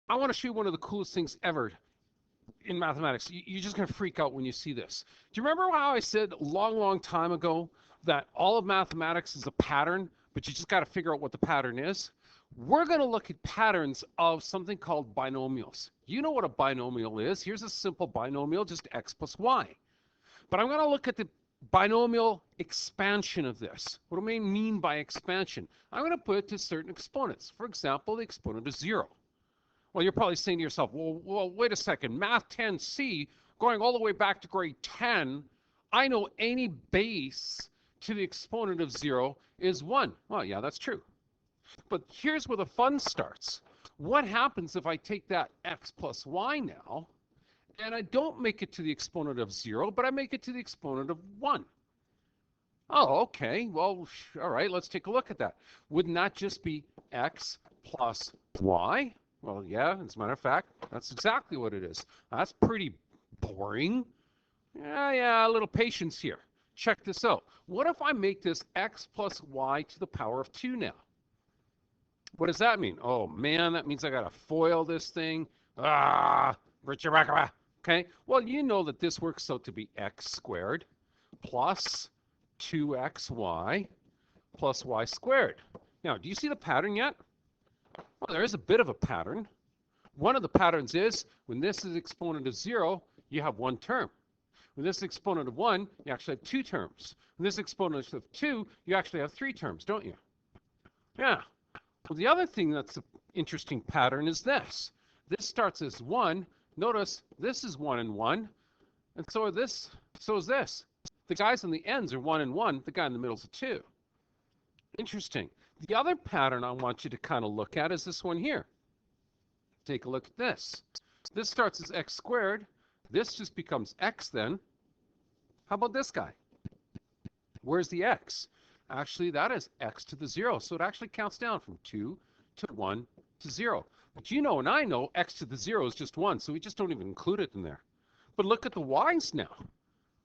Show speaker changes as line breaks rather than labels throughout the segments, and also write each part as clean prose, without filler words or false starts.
I want to show you one of the coolest things ever in mathematics. You're just going to freak out when you see this. Do you remember how I said a long, long time ago that all of mathematics is a pattern, but you just got to figure out what the pattern is? We're going to look at patterns of something called binomials. You know what a binomial is. Here's a simple binomial, just x plus y. But I'm going to look at the binomial expansion of this. What do I mean by expansion? I'm going to put it to certain exponents. For example, the exponent of 0. Well, you're probably saying to yourself, well, wait a second. Math 10C, going all the way back to grade 10, I know any base to the exponent of 0 is 1. Well, yeah, that's true. But here's where the fun starts. What happens if I take that x plus y now, and I don't make it to the exponent of 0, but I make it to the exponent of 1? Oh, okay. Well, all right, let's take a look at that. Wouldn't that just be x plus y? Well, yeah, as a matter of fact, that's exactly what it is. That's pretty boring. Yeah, a little patience here. Check this out. What if I make this x plus y to the power of 2 now? What does that mean? Oh, man, that means I got to FOIL this thing. Okay, well, you know that this works out to be x squared plus 2xy plus y squared. Now, do you see the pattern yet? Well, there is a bit of a pattern. One of the patterns is when this is exponent of 0, you have one term. When this is exponent of 1, you actually have two terms. When this is exponent of 2, you actually have three terms, don't you? Yeah. Well, the other thing that's an interesting pattern is this. This starts as 1. Notice this is 1 and 1. And so is this. The guys on the ends are 1 and 1. The guy in the middle is a 2. Interesting. The other pattern I want you to kind of look at is this one here. Take a look at this. This starts as x squared. This just becomes x then. How about this guy? Where's the x? Actually, that is x to the 0. So it actually counts down from 2 to 1 to 0. But you know and I know x to the 0 is just 1, so we just don't even include it in there. But look at the y's now.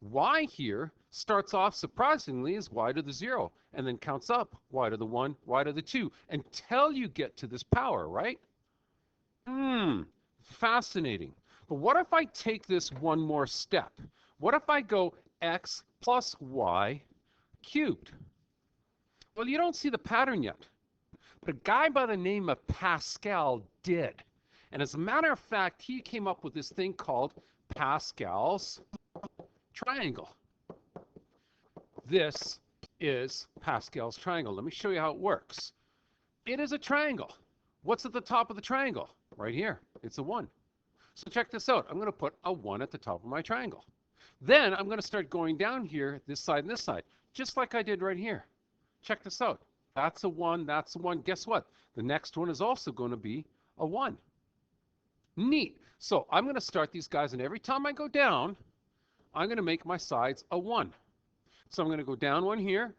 Y here starts off surprisingly as y to the 0 and then counts up y to the 1, y to the 2 until you get to this power, right? Fascinating. But what if I take this one more step? What if I go x plus y cubed? Well, you don't see the pattern yet. But a guy by the name of Pascal did. And as a matter of fact, he came up with this thing called Pascal's triangle. This is Pascal's triangle. Let me show you how it works. It is a triangle. What's at the top of the triangle? Right here. It's a 1. So check this out. I'm going to put a 1 at the top of my triangle. Then I'm going to start going down here, this side and this side, just like I did right here. Check this out. That's a 1. That's a 1. Guess what? The next one is also going to be a 1. Neat. So I'm going to start these guys, and every time I go down, I'm going to make my sides a 1. So I'm going to go down one here.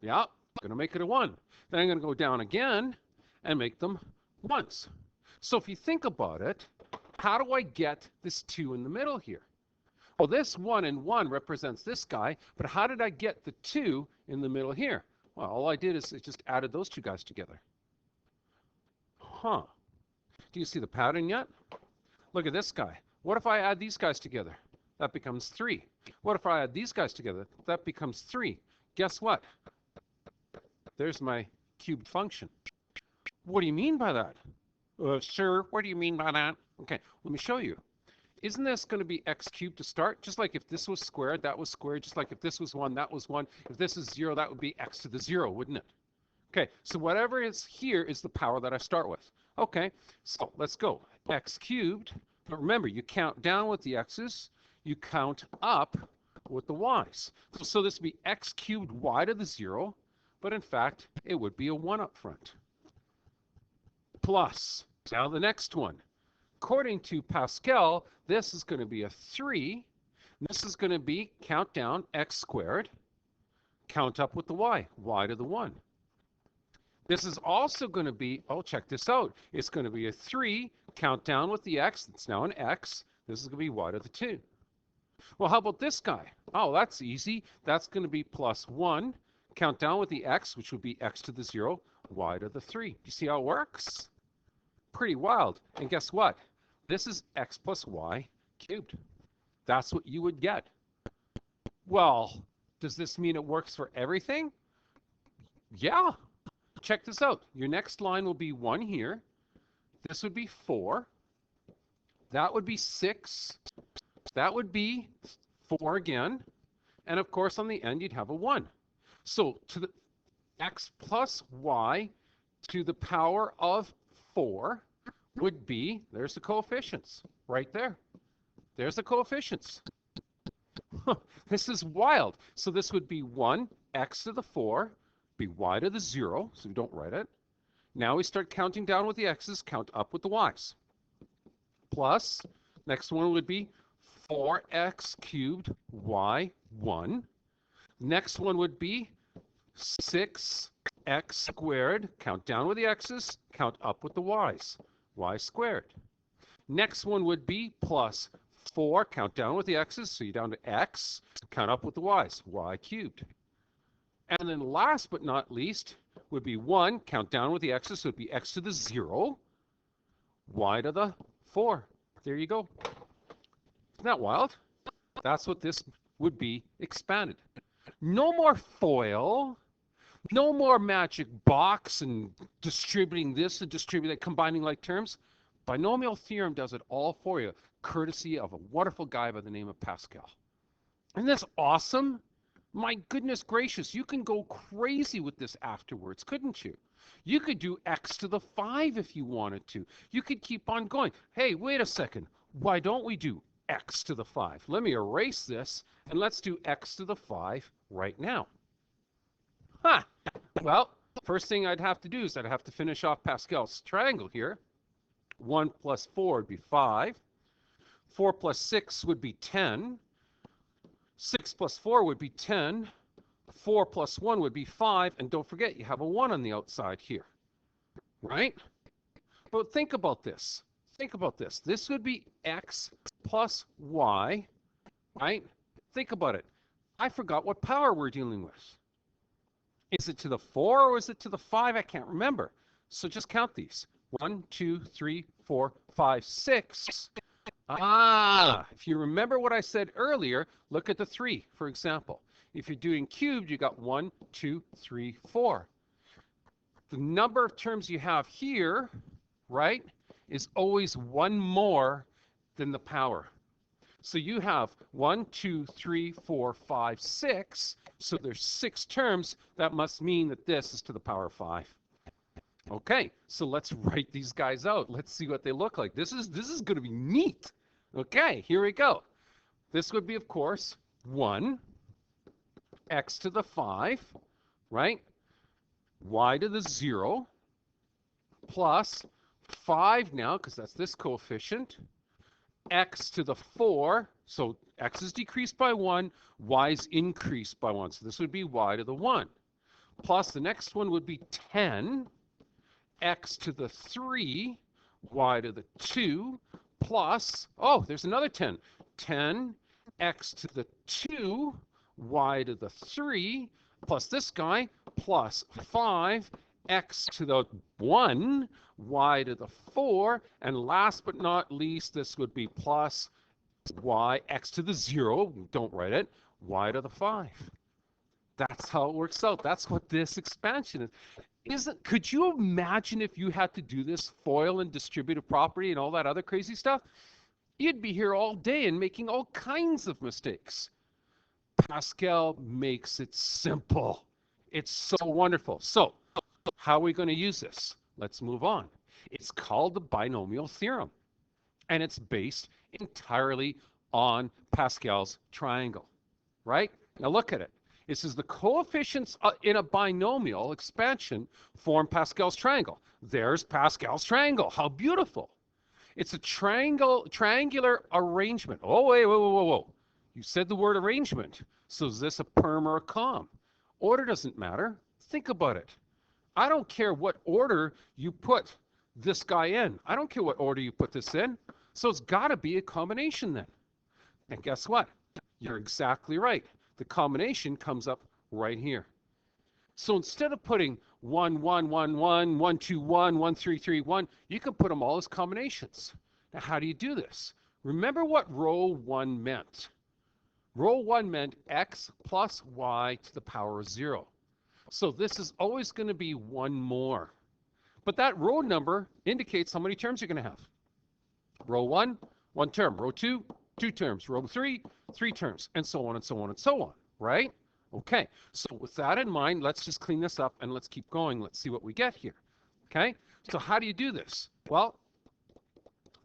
Yeah, I'm going to make it a 1. Then I'm going to go down again and make them 1s. So if you think about it, how do I get this 2 in the middle here? Well, this 1 and 1 represents this guy, but how did I get the 2 in the middle here? Well, all I did is just added those two guys together. Huh. Do you see the pattern yet? Look at this guy. What if I add these guys together? That becomes 3. What if I add these guys together? That becomes 3. Guess what? There's my cubed function. What do you mean by that? Sir, what do you mean by that? Okay, let me show you. Isn't this going to be x cubed to start? Just like if this was squared, that was squared. Just like if this was 1, that was 1. If this is 0, that would be x to the 0, wouldn't it? Okay, so whatever is here is the power that I start with. Okay, so let's go. X cubed. But remember, you count down with the x's. You count up with the y's. So this would be x cubed y to the 0. But in fact, it would be a 1 up front. Plus. Now the next one. According to Pascal, this is going to be a 3. This is going to be, count down, x squared. Count up with the y to the 1. This is also going to be, oh, check this out. It's going to be a 3, count down with the x. It's now an x. This is going to be y to the 2. Well, how about this guy? Oh, that's easy. That's going to be plus 1. Count down with the x, which would be x to the 0, y to the 3. You see how it works? Pretty wild. And guess what? This is x plus y cubed. That's what you would get. Well, does this mean it works for everything? Yeah. Check this out. Your next line will be 1 here. This would be 4. That would be 6. That would be 4 again. And of course, on the end, you'd have a 1. So to the x plus y to the power of 4 would be, there's the coefficients right there. There's the coefficients. This is wild. So this would be 1 x to the 4, be y to the 0, so we don't write it. Now we start counting down with the x's, count up with the y's. Plus, next one would be 4x cubed y 1. Next one would be 6x squared, count down with the x's, count up with the y's, y squared. Next one would be plus 4, count down with the x's, so you're down to x, count up with the y's, y cubed. And then last but not least would be 1, count down with the x's, so it'd be x to the 0, y to the 4. There you go. Isn't that wild? That's what this would be expanded. No more FOIL, no more magic box and distributing this and distributing that, combining like terms. Binomial theorem does it all for you, courtesy of a wonderful guy by the name of Pascal. Isn't this awesome? My goodness gracious, you can go crazy with this afterwards, couldn't you? You could do x to the 5 if you wanted to. You could keep on going. Hey, wait a second. Why don't we do x to the 5? Let me erase this, and let's do x to the 5 right now. Huh. Well, first thing I'd have to do is I'd have to finish off Pascal's triangle here. 1 plus 4 would be 5. 4 plus 6 would be 10. 6 plus 4 would be 10. 4 plus 1 would be 5. And don't forget, you have a 1 on the outside here, right? But think about this. Think about this. This would be x plus y, right? Think about it. I forgot what power we're dealing with. Is it to the 4 or is it to the 5? I can't remember. So just count these. 1, 2, 3, 4, 5, 6. If you remember what I said earlier, look at the 3, for example. If you're doing cubed, you got 1, 2, 3, 4. The number of terms you have here, right, is always one more than the power. So you have 1, 2, 3, 4, 5, 6. So there's 6 terms. That must mean that this is to the power of 5. Okay, so let's write these guys out. Let's see what they look like. This is going to be neat. Okay, here we go. This would be, of course, 1, x to the 5, right? Y to the 0, plus 5 now, because that's this coefficient, x to the 4, so x is decreased by 1, y is increased by 1. So this would be y to the 1. Plus the next one would be 10, x to the 3, y to the 2, plus, oh, there's another 10. 10, x to the 2, y to the 3, plus this guy, plus 5, x to the 1, y to the 4, and last but not least, this would be plus y, x to the 0, don't write it, y to the 5. That's how it works out. That's what this expansion is. Could you imagine if you had to do this FOIL and distributive property and all that other crazy stuff? You'd be here all day and making all kinds of mistakes. Pascal makes it simple. It's so wonderful. So how are we going to use this? Let's move on. It's called the binomial theorem, and it's based entirely on Pascal's triangle, right? Now look at it. It says the coefficients in a binomial expansion form Pascal's triangle. There's Pascal's triangle. How beautiful. It's a triangular arrangement. Oh, whoa. You said the word arrangement. So is this a perm or a com? Order doesn't matter. Think about it. I don't care what order you put this guy in. I don't care what order you put this in. So it's got to be a combination then. And guess what? You're exactly right. The combination comes up right here. So instead of putting 1, 1, 1, 1, 1, 2, 1, 1, 3, 3, 1, you can put them all as combinations. Now, how do you do this? Remember what row 1 meant. Row 1 meant x plus y to the power of 0. So this is always going to be 1 more. But that row number indicates how many terms you're going to have. Row 1, 1 term. Row 2, 2 terms. Row 3, 3 terms, and so on and so on and so on, right? Okay, so with that in mind, let's just clean this up and let's keep going. Let's see what we get here, okay? So how do you do this? Well,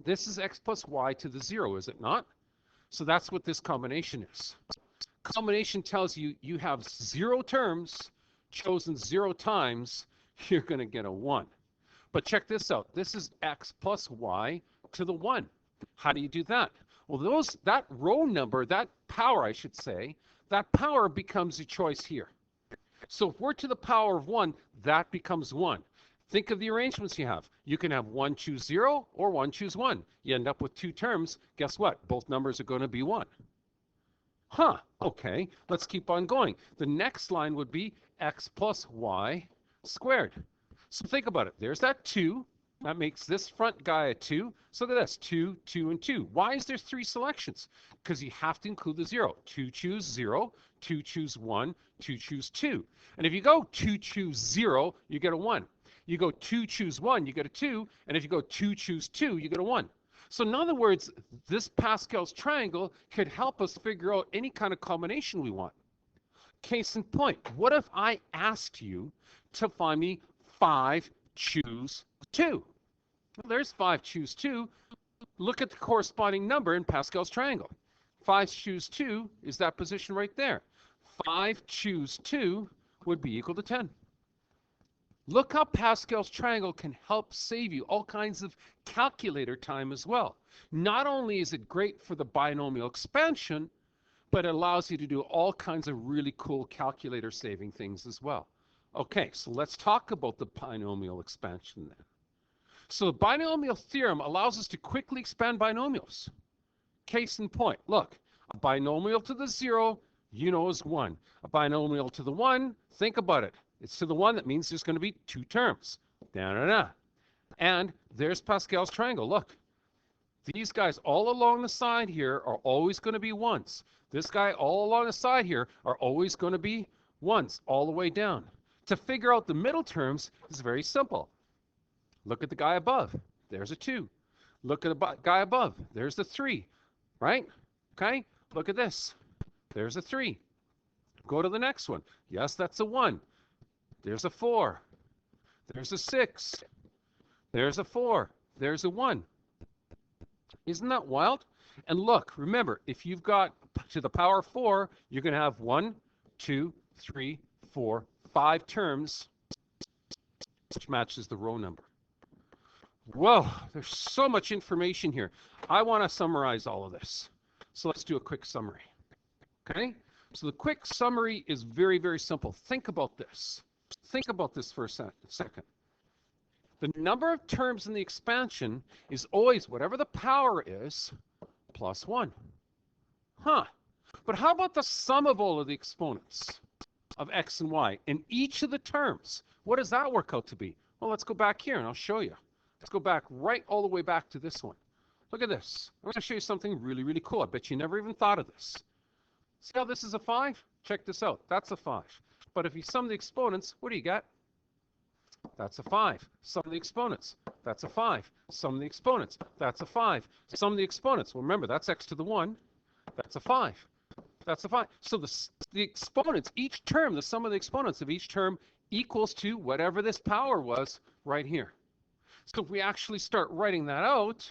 this is x plus y to the 0, is it not? So that's what this combination is. Combination tells you you have 0 terms chosen 0 times, you're going to get a 1. But check this out. This is x plus y to the 1. How do you do that? Well, that row number, that power, I should say, that power becomes a choice here. So if we're to the power of 1, that becomes 1. Think of the arrangements you have. You can have 1 choose 0 or 1 choose 1. You end up with 2 terms. Guess what? Both numbers are going to be 1. Huh, okay, let's keep on going. The next line would be x plus y squared. So think about it. There's that 2. That makes this front guy a 2. So look at this, 2, 2, and 2. Why is there 3 selections? Because you have to include the 0. 2 choose 0, 2 choose 1, 2 choose 2. And if you go 2 choose 0, you get a 1. You go 2 choose 1, you get a 2. And if you go 2 choose 2, you get a 1. So in other words, this Pascal's triangle could help us figure out any kind of combination we want. Case in point, what if I asked you to find me 5 choose 2? Well, there's 5 choose 2. Look at the corresponding number in Pascal's triangle. 5 choose 2 is that position right there. 5 choose 2 would be equal to 10. Look how Pascal's triangle can help save you all kinds of calculator time as well. Not only is it great for the binomial expansion, but it allows you to do all kinds of really cool calculator saving things as well. Okay, so let's talk about the binomial expansion then. So the binomial theorem allows us to quickly expand binomials. Case in point, look, a binomial to the 0, you know, is 1. A binomial to the 1, think about it. It's to the 1, that means there's going to be 2 terms. Da-da-da. And there's Pascal's triangle. Look, these guys all along the side here are always going to be 1s. This guy all along the side here are always going to be 1s all the way down. To figure out the middle terms is very simple. Look at the guy above. There's a 2. Look at the guy above. There's the 3, right? Okay, look at this. There's a 3. Go to the next one. Yes, that's a 1. There's a 4. There's a 6. There's a 4. There's a 1. Isn't that wild? And look, remember, if you've got to the power 4, you're going to have 1, 2, 3, 4, 5 terms, which matches the row number. Whoa, there's so much information here. I want to summarize all of this. So let's do a quick summary. Okay? So the quick summary is very, very simple. Think about this. Think about this for a second. The number of terms in the expansion is always whatever the power is plus 1. Huh. But how about the sum of all of the exponents of x and y in each of the terms? What does that work out to be? Well, let's go back here and I'll show you. Let's go back right all the way back to this one. Look at this. I'm going to show you something really, really cool. I bet you never even thought of this. See how this is a 5? Check this out. That's a 5. But if you sum the exponents, what do you get? That's a 5. Sum the exponents. That's a 5. Sum the exponents. That's a 5. Sum the exponents. Well, remember, that's x to the 1. That's a 5. That's a 5. So the exponents, each term, the sum of the exponents of each term equals to whatever this power was right here. So if we actually start writing that out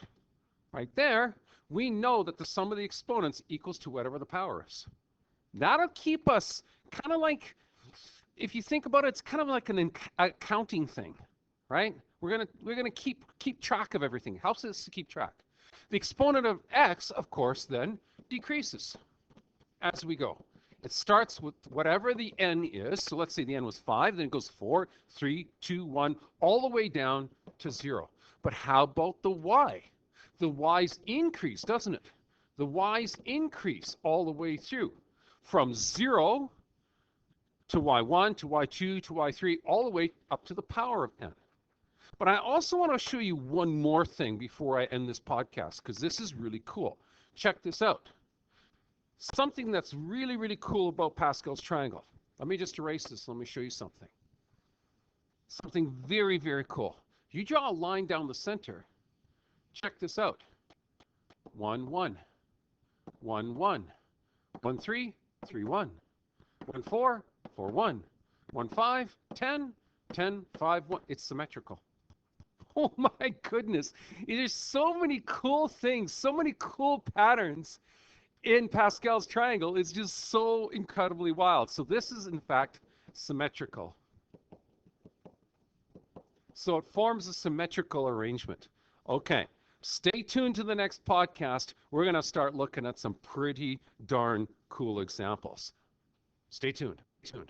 right there, we know that the sum of the exponents equals to whatever the power is. That'll keep us kind of like, if you think about it, it's kind of like an accounting thing, right? We're gonna keep track of everything. It helps us to keep track. The exponent of x, of course, then decreases as we go. It starts with whatever the n is. So let's say the n was 5, then it goes 4, 3, 2, 1, all the way down to 0. But how about the y? The y's increase, doesn't it? The y's increase all the way through from 0 to y1, to y2, to y3, all the way up to the power of n. But I also want to show you one more thing before I end this podcast, because this is really cool. Check this out. Something that's really, really cool about Pascal's triangle. Let me just erase this. Let me show you something. Something very, very cool. You draw a line down the center. Check this out. 1, 1, 1, 1, 1, 3, 3, 1, 1, 4, 4, 1, 1, 5, 10, 10, 5, 1. It's symmetrical. Oh my goodness. There's so many cool things, so many cool patterns in Pascal's triangle. It's just so incredibly wild. So this is, in fact, symmetrical. So it forms a symmetrical arrangement. Okay, stay tuned to the next podcast. We're going to start looking at some pretty darn cool examples. Stay tuned. Stay tuned.